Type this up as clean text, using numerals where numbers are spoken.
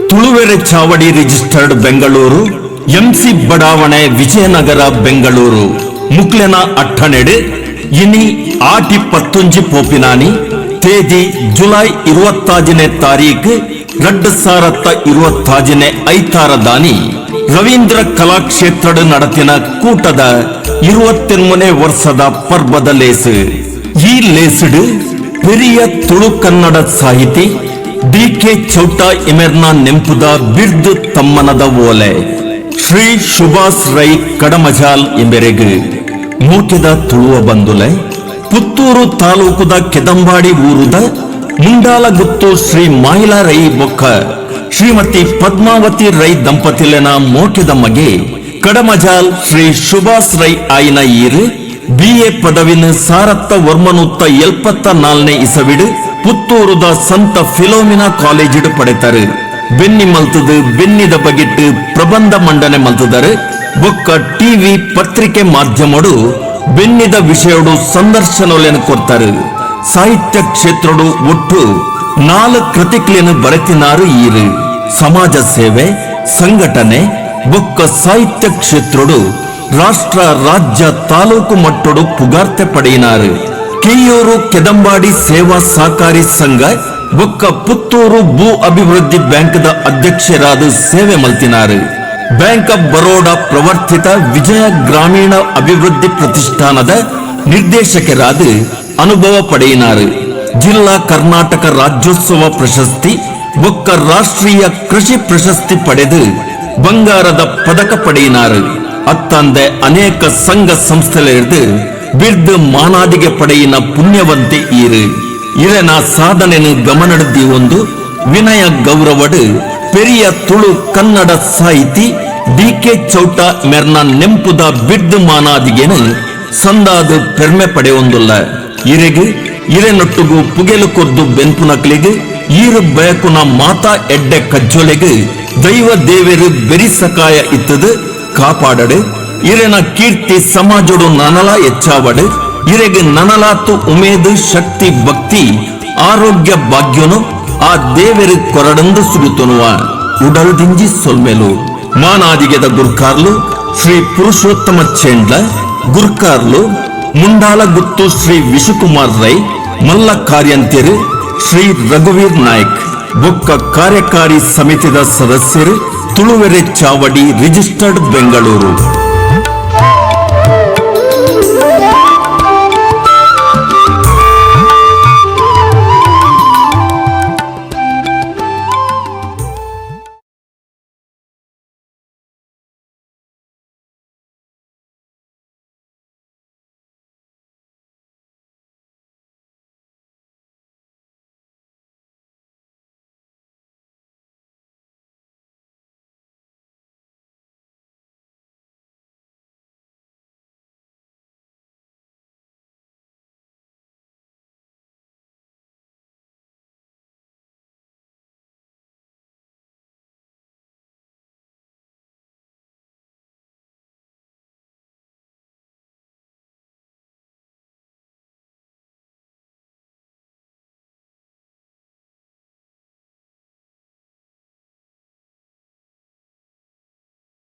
ತುಳುವೆರೆ ಚಾವಡಿ registered Bengaluru MC ಬಡಾವಣೆ ವಿಜಯನಗರ ಬೆಂಗಳೂರು ಮುಕ್ಲೆನ ಅಟ್ಟನೆಡೆ ಇನಿ ಆಟಿ 19 ಪೋಪಿನಾನಿ ತೇದಿ ಜುಲೈ 26ನೇ ತಾರೀಖು 2025 ಐತಾರದಾನಿ ರವೀಂದ್ರ ಕಲಾಕ್ಷೇತ್ರದ ನಡತಿನ ಕೂಟದ 21ನೇ ವರ್ಷದ ಪರ್ಬದ ಲೇಸು ಈ ಲೇಸುಡು ಪೆರಿಯ ತುಳು ಕನ್ನಡ ಸಾಹಿತಿ ಡಿ.ಕೆ. ಚೌಟಾ ಇಮೆರ್ನ ನೆಂಪುದ ಬಿರ್ದು ತಮ್ಮನದ ಓಲೆ ಶ್ರೀ ಸುಭಾಸ್ ರೈ ಕಡಮಜಾಲ್ ಎಂಬೆರೆಗು ಮೂಕೆದ ತುಳುವ ಬಂದುಲೆ ಪುತ್ತೂರು ತಾಲೂಕುದ ಕೆದಂಬಾಡಿ ಊರುದ ಮುಂಡಾಲಗುತ್ತು ಶ್ರೀ ಮಾಯಿಲಾ ರೈ ಬೊಕ್ಕ ಶ್ರೀಮತಿ ಪದ್ಮಾವತಿ ರೈ ದಂಪತಿಲೆನ ಮೋಕೆದ ಮಗೆ ಕಡಮಜಾಲ್ ಶ್ರೀ ಸುಭಾಸ್ ರೈ ಆಯ್ನ ಈರು BA ಪದವಿನ ಸಾರತ್ತ ವರ್ಮನುತ್ತ 74ನೇ ಇಸವಿಡು ಪುತ್ತೂರುದ ಸಂತ ಫಿಲೋಮಿನಾ ಕಾಲೇಜಿಡು ಪಡೆತರು ಬೆನ್ನಿ ಮಲ್ತದು ಬೆನ್ನಿದ ಬಗೆಟ್ಟು ಪ್ರಬಂಧ ಮಂಡನೆ ಮಲ್ತದರು ಬೊಕ್ಕ ಟಿವಿ ಪತ್ರಿಕೆ ಮಾಧ್ಯಮಡು ಬೆನ್ನಿದ ವಿಷಯಡು ಸಂದರ್ಶನಗಳನ್ನು ಕೊಡ್ತಾರೆ ಸಾಹಿತ್ಯ ಕ್ಷೇತ್ರಡು ಒಟ್ಟು 4 ಕೃತಿಗಳನ್ನು ಬರೆತಿನಾರು ಈರು ಸಮಾಜ ಸೇವೆ ಸಂಘಟನೆ ಬೊಕ್ಕ ಸಾಹಿತ್ಯ ಕ್ಷೇತ್ರಡು ರಾಷ್ಟ್ರ ರಾಜ್ಯ ತಾಲೂಕು ಮಟ್ಟಡು ಪುಗಾರ್ತೆ ಪಡೆಯಿನಾರು ಕೆಯ್ಯೂರು ಕೆದಂಬಾಡಿ ಸೇವಾ ಸಹಕಾರಿ ಸಂಘ ಬೊಕ್ಕ ಪುತ್ತೂರು ಭೂ ಅಭಿವೃದ್ಧಿ ಬ್ಯಾಂಕ್ದ ಅಧ್ಯಕ್ಷರಾದ ಸೇವೆ ಮಲ್ತಿನಾರು ಬ್ಯಾಂಕ್ ಆಫ್ ಬರೋಡಾ ಪ್ರವರ್ತಿತ ವಿಜಯ ಗ್ರಾಮೀಣ ಅಭಿವೃದ್ಧಿ ಪ್ರತಿಷ್ಠಾನದ ನಿರ್ದೇಶಕರಾದ ಅನುಭವ ಪಡೆಯಿನಾರು ಜಿಲ್ಲಾ ಕರ್ನಾಟಕ ರಾಜ್ಯೋತ್ಸವ ಪ್ರಶಸ್ತಿ ಬೊಕ್ಕ ರಾಷ್ಟ್ರೀಯ ಕೃಷಿ ಪ್ರಶಸ್ತಿ ಪಡೆದು ಬಂಗಾರದ ಪದಕ ಪಡೆಯಿನಾರು ಅತ್ತಂದೆ ಅನೇಕ ಸಂಘ ಸಂಸ್ಥೆಗಳಿರ್ದು ಬಿರ್ದು ಮಾನಾದಿಗೆ ಪಡೆಯಿನ ಪುಣ್ಯವಂತೆ ಈರು ಇರನ ಸಾಧನೆಯನ್ನು ಗಮನಡ್ದಿ ಒಂದು ವಿನಯ ಗೌರವಡು ಪೆರಿಯ ತುಳು ಕನ್ನಡ ಸಾಹಿತಿ ಡಿ.ಕೆ. ಚೌಟಾ ಮೆರ್ನ ನೆಂಪುದ ಬಿರ್ದು ಮಾನಾದಿಗೆನು ಸಂದಾದು ಪೆರ್ಮೆ ಪಡೆಯೊಂದುಲ್ಲ ಇರೆಗು ಇರೆನೊಟ್ಟುಗು ಪುಗೆಲು ಕೊರ್ದು ಬೆನ್ಪುನಕ್ಲಿಗೆ ಈರು ಬಯಕುನ ಮಾತಾ ಎಡ್ಡೆ ಕಜ್ಜೊಲೆಗು ದೈವ ದೇವೆರು ಬೆರಿ ಸಕಾಯ ಇತ್ತದು ಕಾಪಾಡಡು ಇರೆನ ಕೀರ್ತಿ ಸಮಾಜಡು ನನಲ ಹೆಚ್ಚಾವಡು ಇರೆಗೆ ನನಲಾತು ಉಮೇದು ಶಕ್ತಿ ಭಕ್ತಿ ಆರೋಗ್ಯ ಭಾಗ್ಯನು ಆ ದೇವೆರು ಕೊರಡಂದು ಸುಡುತ್ತನುವ ಉಡಲ್ದಿಂಜಿ ಸೊಲ್ಮೆಲು ಮಾನಾದಿಗೆದ ಗುರ್ಕಾರ್ಲು ಶ್ರೀ ಪುರುಷೋತ್ತಮ ಚೇಂಡ್ಲ ಗುರ್ಕಾರ್ಲು ಮುಂಡಾಲಗುತ್ತು ಶ್ರೀ ವಿಶುಕುಮಾರ್ ರೈ ಮಲ್ಲ ಕಾರ್ಯಂತಿರು ಶ್ರೀ ರಘುವೀರ್ ನಾಯ್ಕ್ ಬೊಕ್ಕ ಕಾರ್ಯಕಾರಿ ಸಮಿತಿದ ಸದಸ್ಯರು ತುಳುವೆರೆ ಚಾವಡಿ ರಿಜಿಸ್ಟರ್ಡ್ ಬೆಂಗಳೂರು.